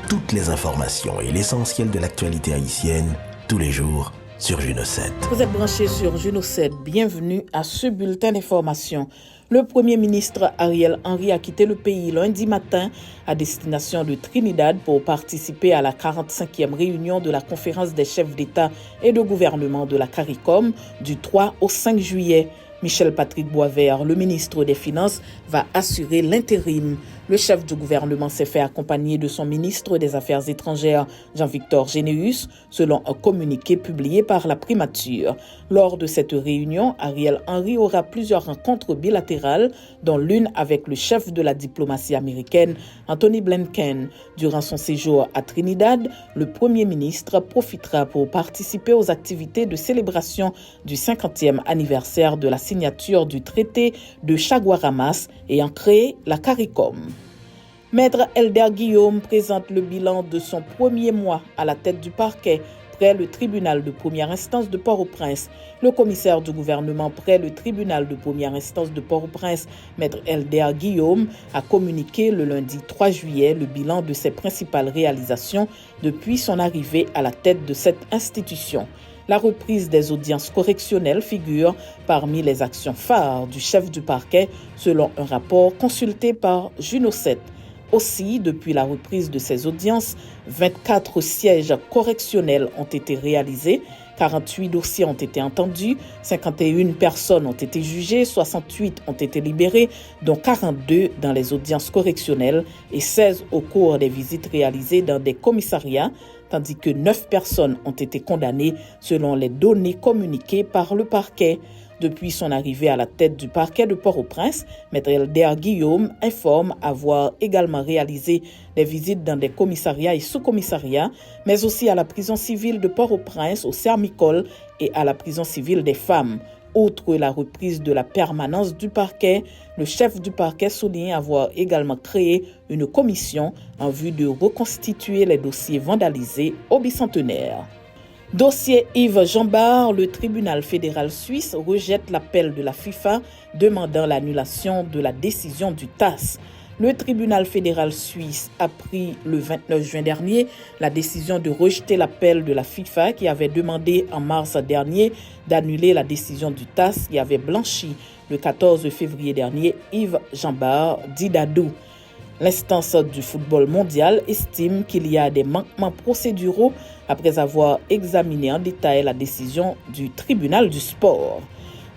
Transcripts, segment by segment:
toutes les informations et l'essentiel de l'actualité haïtienne, tous les jours, sur Juno 7. Vous êtes branchés sur Juno 7. Bienvenue à ce bulletin d'information. Le Premier ministre Ariel Henry a quitté le pays lundi matin à destination de Trinidad pour participer à la 45e réunion de la conférence des chefs d'État et de gouvernement de la CARICOM du 3 au 5 juillet. Michel Patrick Boisvert, le ministre des Finances, va assurer l'intérim. Le chef du gouvernement s'est fait accompagner de son ministre des Affaires étrangères, Jean-Victor Généus, selon un communiqué publié par la primature. Lors de cette réunion, Ariel Henry aura plusieurs rencontres bilatérales, dont l'une avec le chef de la diplomatie américaine, Anthony Blinken. Durant son séjour à Trinidad, le Premier ministre profitera pour participer aux activités de célébration du 50e anniversaire de la signature du traité de Chaguaramas ayant créé la CARICOM. Maître Elder Guillaume présente le bilan de son premier mois à la tête du parquet près le tribunal de première instance de Port-au-Prince. Le commissaire du gouvernement près le tribunal de première instance de Port-au-Prince, Maître Elder Guillaume, a communiqué le lundi 3 juillet le bilan de ses principales réalisations depuis son arrivée à la tête de cette institution. La reprise des audiences correctionnelles figure parmi les actions phares du chef du parquet, selon un rapport consulté par Juno 7. Aussi, depuis la reprise de ces audiences, 24 sièges correctionnels ont été réalisés, 48 dossiers ont été entendus, 51 personnes ont été jugées, 68 ont été libérées, dont 42 dans les audiences correctionnelles et 16 au cours des visites réalisées dans des commissariats, tandis que 9 personnes ont été condamnées selon les données communiquées par le parquet. Depuis son arrivée à la tête du parquet de Port-au-Prince, Maître Elder Guillaume informe avoir également réalisé des visites dans des commissariats et sous-commissariats, mais aussi à la prison civile de Port-au-Prince, au Sermicole et à la prison civile des femmes. Outre la reprise de la permanence du parquet, le chef du parquet souligne avoir également créé une commission en vue de reconstituer les dossiers vandalisés au bicentenaire. Dossier Yves Jambard, le tribunal fédéral suisse rejette l'appel de la FIFA demandant l'annulation de la décision du TAS. Le tribunal fédéral suisse a pris le 29 juin dernier la décision de rejeter l'appel de la FIFA qui avait demandé en mars dernier d'annuler la décision du TAS qui avait blanchi le 14 février dernier Yves Jambard d'Idadou. L'instance du football mondial estime qu'il y a des manquements procéduraux après avoir examiné en détail la décision du tribunal du sport.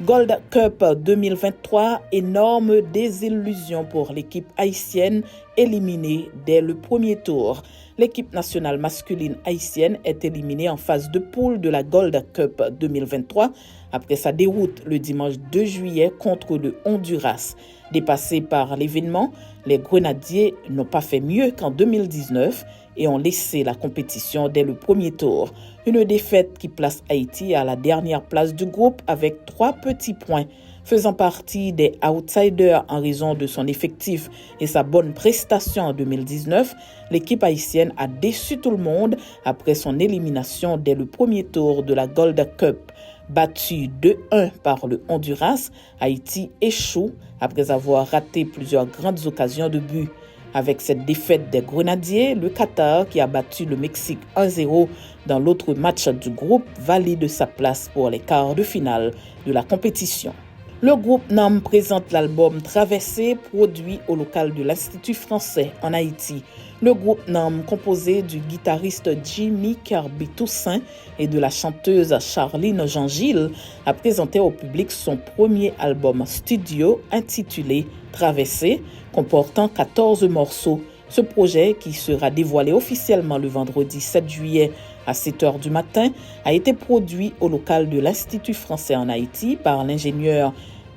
Gold Cup 2023, énorme désillusion pour l'équipe haïtienne éliminée dès le premier tour. L'équipe nationale masculine haïtienne est éliminée en phase de poule de la Gold Cup 2023 après sa déroute le dimanche 2 juillet contre le Honduras. Dépassés par l'événement, les Grenadiers n'ont pas fait mieux qu'en 2019 et ont laissé la compétition dès le premier tour. Une défaite qui place Haïti à la dernière place du groupe avec 3 petits points. Faisant partie des outsiders en raison de son effectif et sa bonne prestation en 2019, l'équipe haïtienne a déçu tout le monde après son élimination dès le premier tour de la Gold Cup. Battu 2-1 par le Honduras, Haïti échoue après avoir raté plusieurs grandes occasions de but. Avec cette défaite des Grenadiers, le Qatar, qui a battu le Mexique 1-0 dans l'autre match du groupe, valide sa place pour les quarts de finale de la compétition. Le groupe NAM présente l'album Traversée, produit au local de l'Institut français en Haïti. Le groupe NAM, composé du guitariste Jimmy Kirby Toussaint et de la chanteuse Charline Jean-Gilles, a présenté au public son premier album studio intitulé Traversée, comportant 14 morceaux. Ce projet, qui sera dévoilé officiellement le vendredi 7 juillet à 7h du matin, a été produit au local de l'Institut français en Haïti par l'ingénieur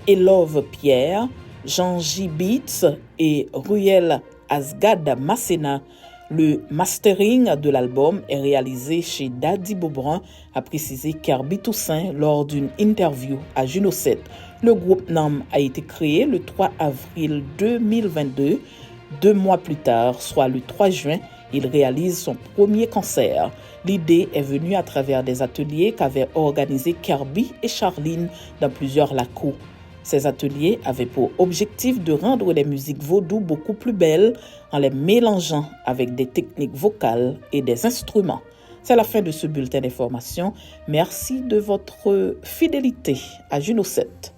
Elove Pierre, Jean-J Beats et Ruel Asgad Massena. Le mastering de l'album est réalisé chez Daddy Beaubrun, a précisé Kirby Toussaint lors d'une interview à Juno 7. Le groupe NAM a été créé le 3 avril 2022. 2 mois plus tard, soit le 3 juin, il réalise son premier concert. L'idée est venue à travers des ateliers qu'avaient organisés Kirby et Charline dans plusieurs lacos. Ces ateliers avaient pour objectif de rendre les musiques vaudou beaucoup plus belles en les mélangeant avec des techniques vocales et des instruments. C'est la fin de ce bulletin d'information. Merci de votre fidélité à Juno 7.